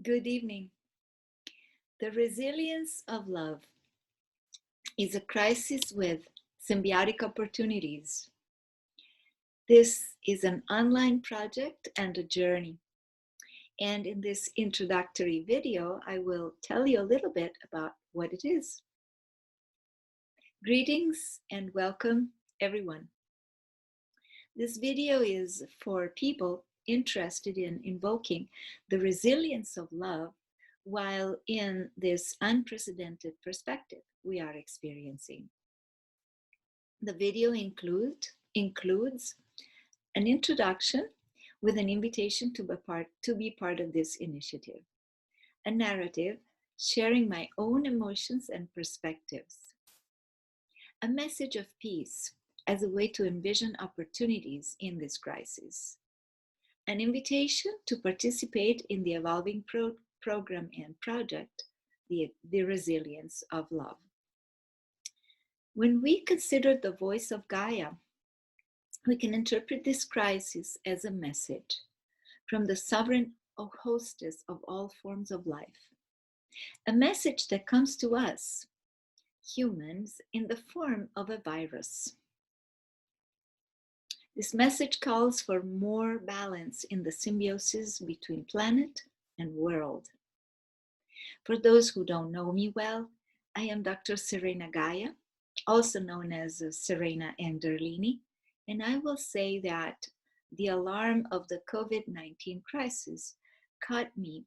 Good evening. The resilience of love is a crisis with symbiotic opportunities. This is an online project and a journey. And in this introductory video, I will tell you a little bit about what it is. Greetings and welcome, everyone. This video is for people interested in invoking the resilience of love while in this unprecedented perspective we are experiencing. The video includes an introduction with an invitation to be part of this initiative, a narrative sharing my own emotions and perspectives, a message of peace as a way to envision opportunities in this crisis, an invitation to participate in the evolving program and project, the resilience of love. When we consider the voice of Gaia, we can interpret this crisis as a message from the sovereign hostess of all forms of life, a message that comes to us, humans, in the form of a virus. This message calls for more balance in the symbiosis between planet and world. For those who don't know me well, I am Dr. Serena Gaia, also known as Serena Anderlini, and I will say that the alarm of the COVID-19 crisis caught me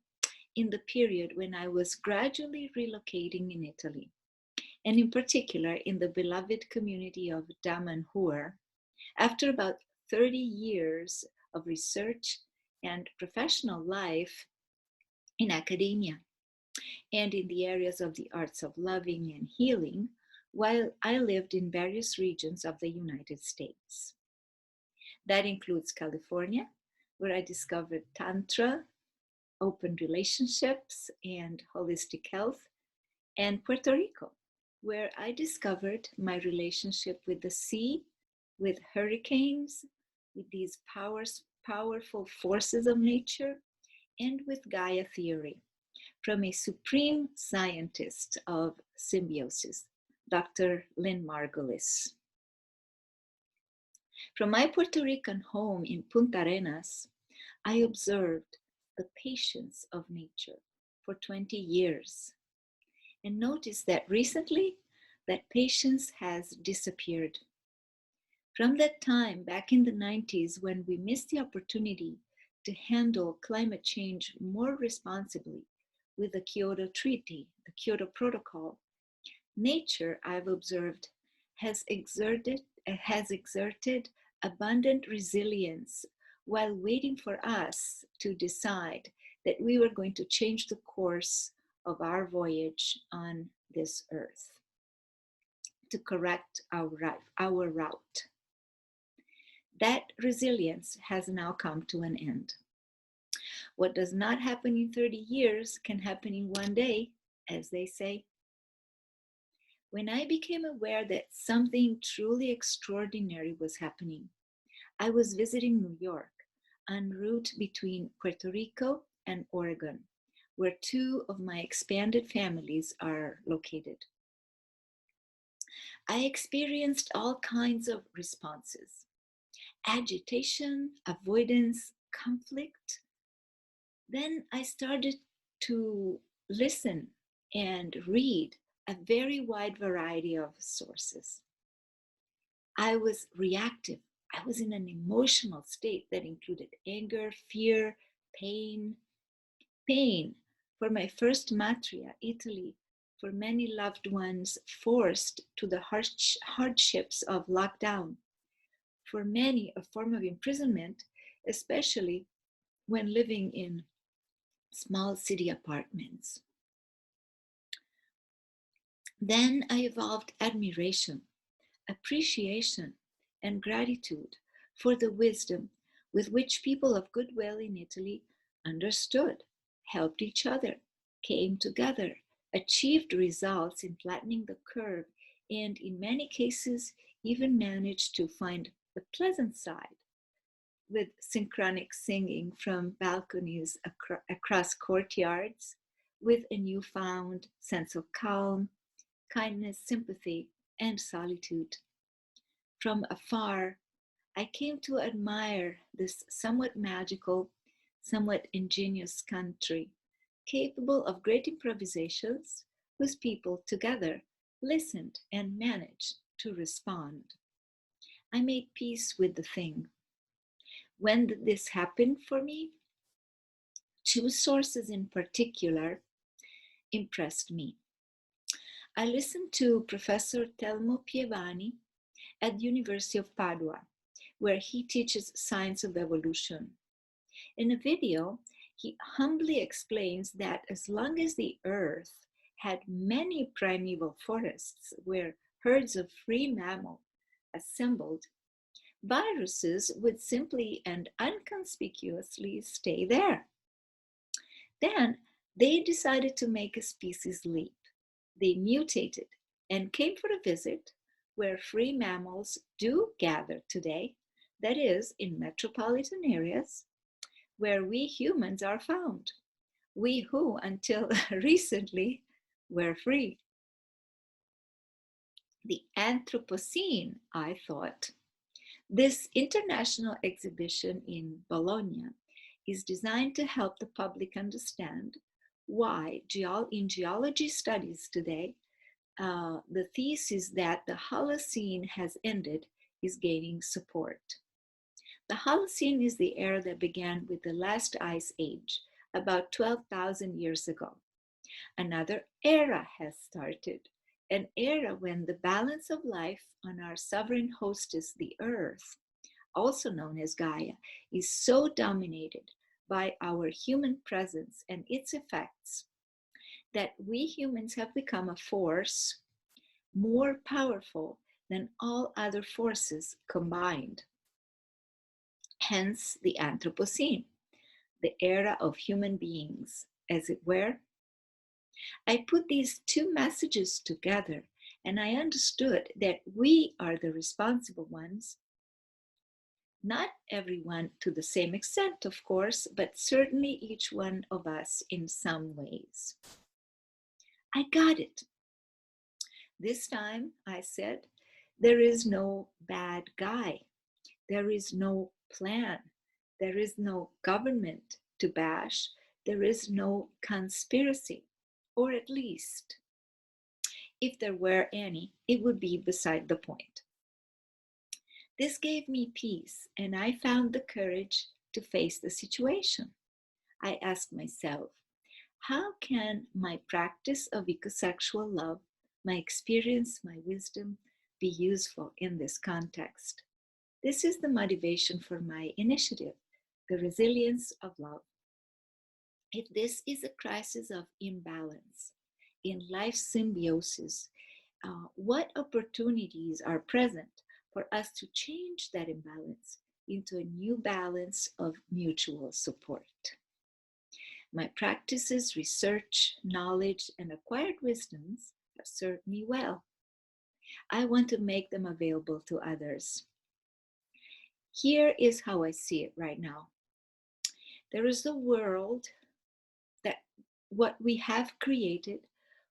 in the period when I was gradually relocating in Italy, and in particular in the beloved community of Damanhur, after about 30 years of research and professional life in academia and in the areas of the arts of loving and healing, while I lived in various regions of the United States. That includes California, where I discovered Tantra, open relationships, and holistic health, and Puerto Rico, where I discovered my relationship with the sea, with hurricanes, with these powerful forces of nature, and with Gaia theory from a supreme scientist of symbiosis, Dr. Lynn Margulis. From my Puerto Rican home in Punta Arenas, I observed the patience of nature for 20 years and noticed that recently that patience has disappeared. From that time, back in the 90s, when we missed the opportunity to handle climate change more responsibly with the Kyoto Treaty, the Kyoto Protocol, nature, I've observed, has exerted abundant resilience while waiting for us to decide that we were going to change the course of our voyage on this earth to correct our route. That resilience has now come to an end. What does not happen in 30 years can happen in one day, as they say. When I became aware that something truly extraordinary was happening, I was visiting New York en route between Puerto Rico and Oregon, where two of my expanded families are located. I experienced all kinds of responses: agitation, avoidance, conflict. Then I started to listen and read a very wide variety of sources. I was reactive. I was in an emotional state that included anger, fear, pain. Pain for my first matria, Italy, for many loved ones forced to the hardships of lockdown. For many, a form of imprisonment, especially when living in small city apartments. Then I evolved admiration, appreciation, and gratitude for the wisdom with which people of goodwill in Italy understood, helped each other, came together, achieved results in flattening the curve, and in many cases even managed to find the pleasant side with synchronic singing from balconies across courtyards, with a newfound sense of calm, kindness, sympathy, and solitude. From afar, I came to admire this somewhat magical, somewhat ingenious country, capable of great improvisations, whose people together listened and managed to respond. I made peace with the thing. When did this happen for me? Two sources in particular impressed me. I listened to Professor Telmo Pievani at the University of Padua, where he teaches science of evolution. In a video, he humbly explains that as long as the Earth had many primeval forests where herds of free mammals assembled, viruses would simply and inconspicuously stay there. Then they decided to make a species leap. They mutated and came for a visit where free mammals do gather today, that is, in metropolitan areas where we humans are found. We who, until recently, were free. The Anthropocene, I thought. This international exhibition in Bologna is designed to help the public understand why, in geology studies today, the thesis that the Holocene has ended is gaining support. The Holocene is the era that began with the last ice age, about 12,000 years ago. Another era has started, an era when the balance of life on our sovereign hostess, the Earth, also known as Gaia, is so dominated by our human presence and its effects that we humans have become a force more powerful than all other forces combined. Hence the Anthropocene, the era of human beings, as it were. I put these two messages together and I understood that we are the responsible ones. Not everyone to the same extent, of course, but certainly each one of us in some ways. I got it. This time, I said, there is no bad guy. There is no plan. There is no government to bash. There is no conspiracy, or at least, if there were any, it would be beside the point. This gave me peace, and I found the courage to face the situation. I asked myself, how can my practice of ecosexual love, my experience, my wisdom, be useful in this context? This is the motivation for my initiative, the resilience of love. If this is a crisis of imbalance in life symbiosis, what opportunities are present for us to change that imbalance into a new balance of mutual support? My practices, research, knowledge, and acquired wisdoms have served me well. I want to make them available to others. Here is how I see it right now. There is a world that what we have created,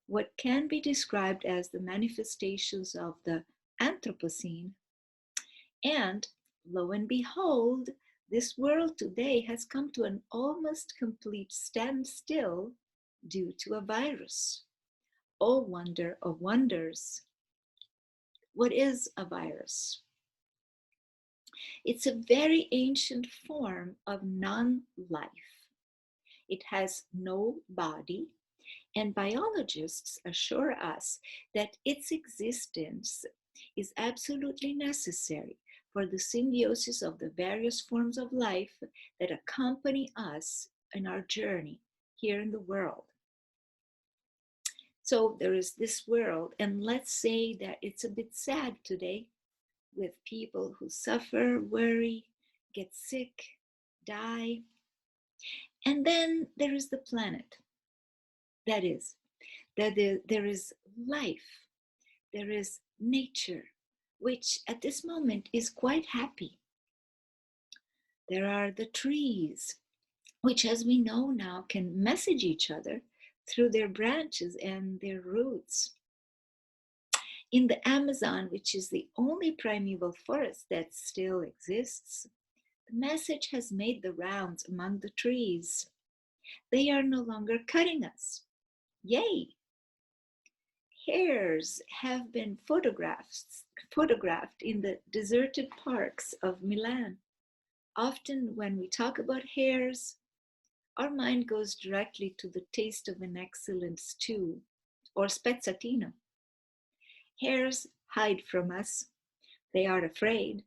what can be described as the manifestations of the Anthropocene, and lo and behold, this world today has come to an almost complete standstill due to a virus. Oh, wonder of wonders. What is a virus? It's a very ancient form of non-life. It has no body, and biologists assure us that its existence is absolutely necessary for the symbiosis of the various forms of life that accompany us in our journey here in the world. So there is this world, and let's say that it's a bit sad today with people who suffer, worry, get sick, die. And then there is the planet. That is, there is life, there is nature, which at this moment is quite happy. There are the trees, which, as we know now, can message each other through their branches and their roots. In the Amazon, which is the only primeval forest that still exists, the message has made the rounds among the trees. They are no longer cutting us. Yay! Hares have been photographed in the deserted parks of Milan. Often when we talk about hares, our mind goes directly to the taste of an excellent stew or spezzatino. Hares hide from us. They are afraid.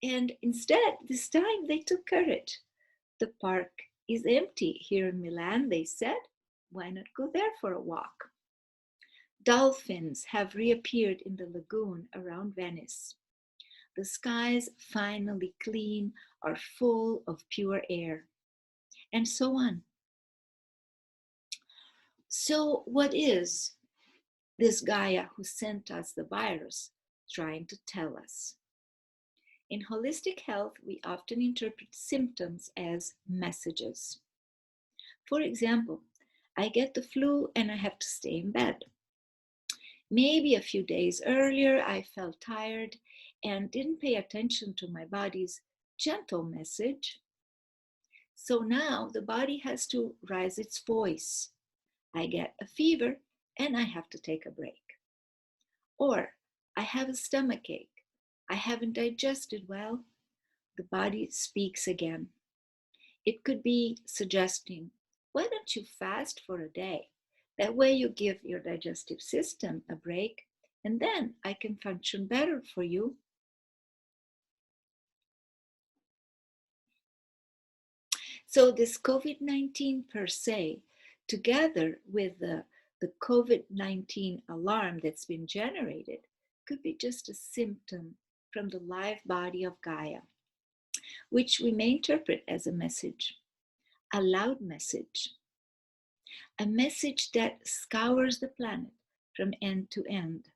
And instead, this time they took courage. The park is empty here in Milan, they said. Why not go there for a walk? Dolphins have reappeared in the lagoon around Venice. The skies, finally clean, are full of pure air, and so on. So, what is this Gaia who sent us the virus trying to tell us? In holistic health, we often interpret symptoms as messages. For example, I get the flu and I have to stay in bed. Maybe a few days earlier, I felt tired and didn't pay attention to my body's gentle message. So now the body has to raise its voice. I get a fever and I have to take a break. Or I have a stomach ache. I haven't digested well. The body speaks again. It could be suggesting, why don't you fast for a day? That way you give your digestive system a break, and then I can function better for you. So this COVID-19 per se, together with the COVID-19 alarm that's been generated, could be just a symptom from the live body of Gaia, which we may interpret as a message, a loud message, a message that scours the planet from end to end.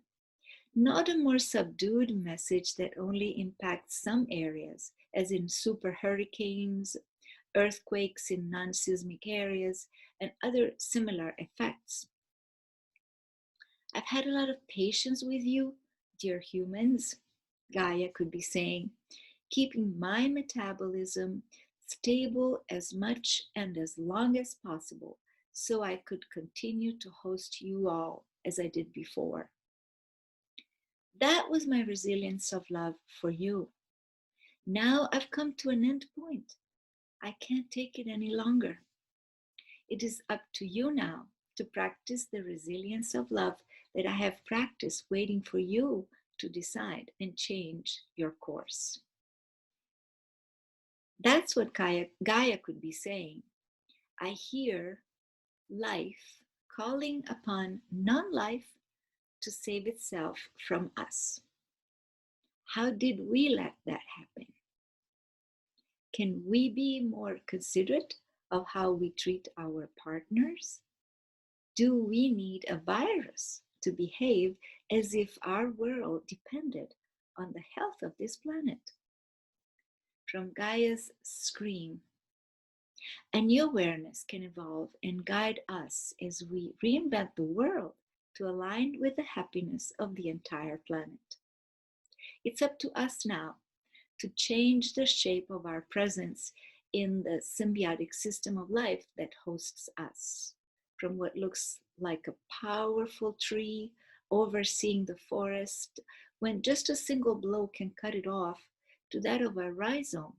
Not a more subdued message that only impacts some areas, as in super hurricanes, earthquakes in non-seismic areas, and other similar effects. I've had a lot of patience with you, dear humans, Gaia could be saying, keeping my metabolism stable as much and as long as possible so I could continue to host you all as I did before. That was my resilience of love for you. Now I've come to an end point. I can't take it any longer. It is up to you now to practice the resilience of love that I have practiced, waiting for you to decide and change your course. That's what Gaia could be saying. I hear life calling upon non-life to save itself from us. How did we let that happen? Can we be more considerate of how we treat our partners? Do we need a virus to behave as if our world depended on the health of this planet? From Gaia's scream, a new awareness can evolve and guide us as we reinvent the world to align with the happiness of the entire planet. It's up to us now to change the shape of our presence in the symbiotic system of life that hosts us, from what looks like a powerful tree overseeing the forest when just a single blow can cut it off, to that of a rhizome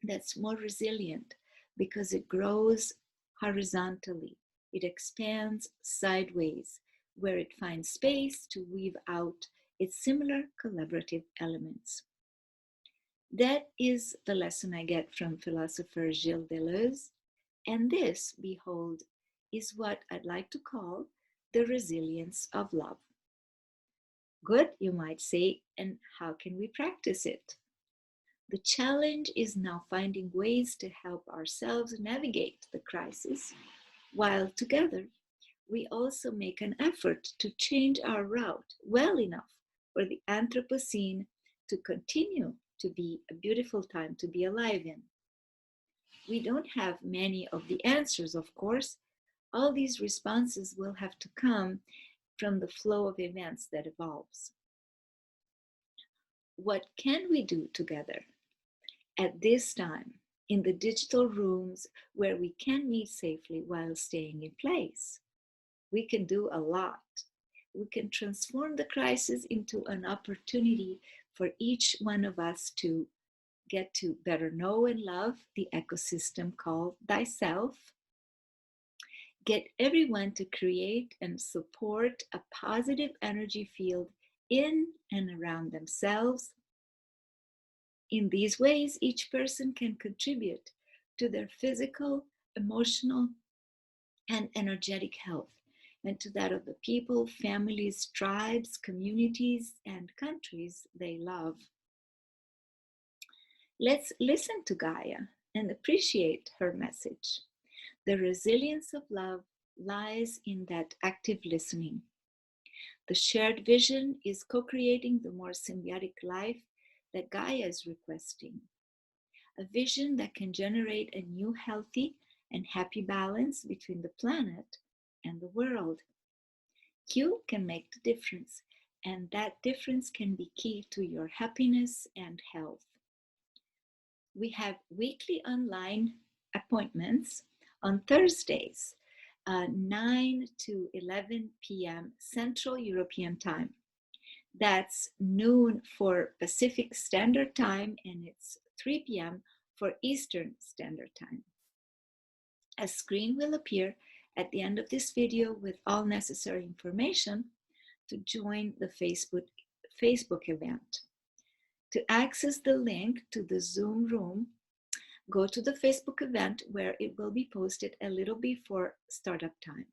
that's more resilient because it grows horizontally. It expands sideways where it finds space to weave out its similar collaborative elements. That is the lesson I get from philosopher Gilles Deleuze, and this, behold, is what I'd like to call the resilience of love. Good, you might say, and how can we practice it? The challenge is now finding ways to help ourselves navigate the crisis, while together we also make an effort to change our route well enough for the Anthropocene to continue to be a beautiful time to be alive in. We don't have many of the answers, of course. All these responses will have to come from the flow of events that evolves. What can we do together at this time in the digital rooms where we can meet safely while staying in place? We can do a lot. We can transform the crisis into an opportunity for each one of us to get to better know and love the ecosystem called thyself. Get everyone to create and support a positive energy field in and around themselves. In these ways, each person can contribute to their physical, emotional, and energetic health, and to that of the people, families, tribes, communities, and countries they love. Let's listen to Gaia and appreciate her message. The resilience of love lies in that active listening. The shared vision is co-creating the more symbiotic life that Gaia is requesting. A vision that can generate a new healthy and happy balance between the planet and the world. Kyuh can make the difference, and that difference can be key to your happiness and health. We have weekly online appointments on Thursdays, 9 to 11 p.m. Central European Time. That's noon for Pacific Standard Time, and it's 3 p.m. for Eastern Standard Time. A screen will appear at the end of this video with all necessary information to join the Facebook event. To access the link to the Zoom room, go to the Facebook event where it will be posted a little before startup time.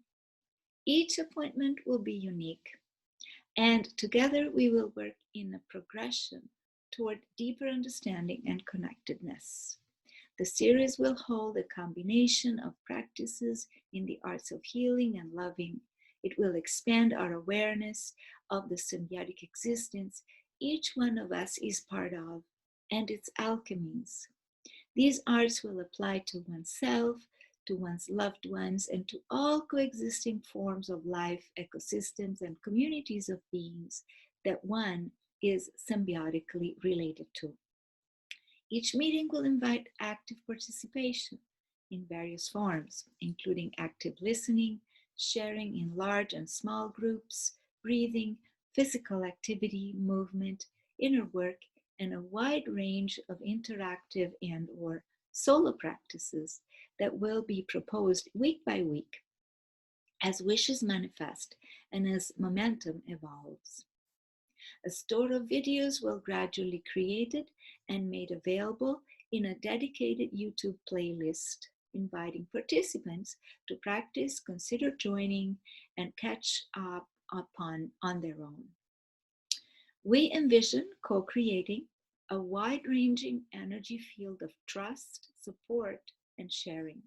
Each appointment will be unique, and together we will work in a progression toward deeper understanding and connectedness. The series will hold a combination of practices in the arts of healing and loving. It will expand our awareness of the symbiotic existence each one of us is part of, and its alchemies. These arts will apply to oneself, to one's loved ones, and to all coexisting forms of life, ecosystems, and communities of beings that one is symbiotically related to. Each meeting will invite active participation in various forms, including active listening, sharing in large and small groups, breathing, physical activity, movement, inner work, and a wide range of interactive and/or solo practices that will be proposed week by week as wishes manifest and as momentum evolves. A store of videos will gradually be created and made available in a dedicated YouTube playlist, inviting participants to practice, consider joining, and catch up on their own. We envision co-creating a wide-ranging energy field of trust, support, and sharing.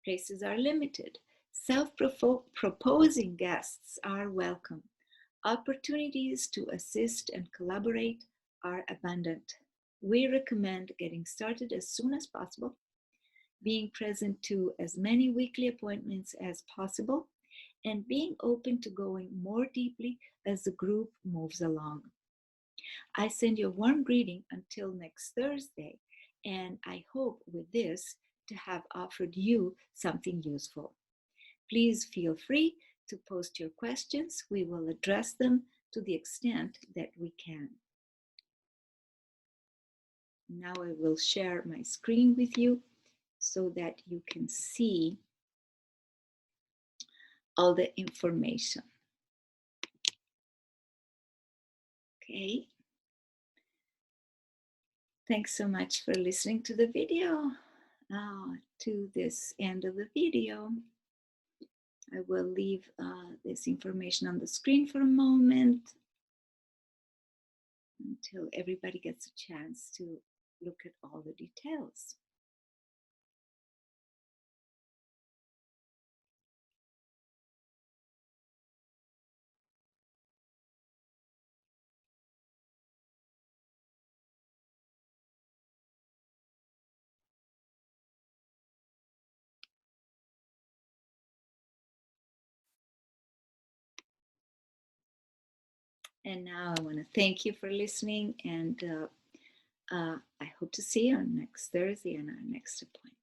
Places are limited. Self-proposing guests are welcome. Opportunities to assist and collaborate are abundant. We recommend getting started as soon as possible, being present to as many weekly appointments as possible, and being open to going more deeply as the group moves along. I send you a warm greeting until next Thursday, and I hope with this to have offered you something useful. Please feel free to post your questions. We will address them to the extent that we can. Now I will share my screen with you so that you can see all the information. Okay. Thanks so much for listening to the video. To this end of the video, I will leave this information on the screen for a moment until everybody gets a chance to look at all the details. And now I want to thank you for listening, and I hope to see you on next Thursday on our next appointment.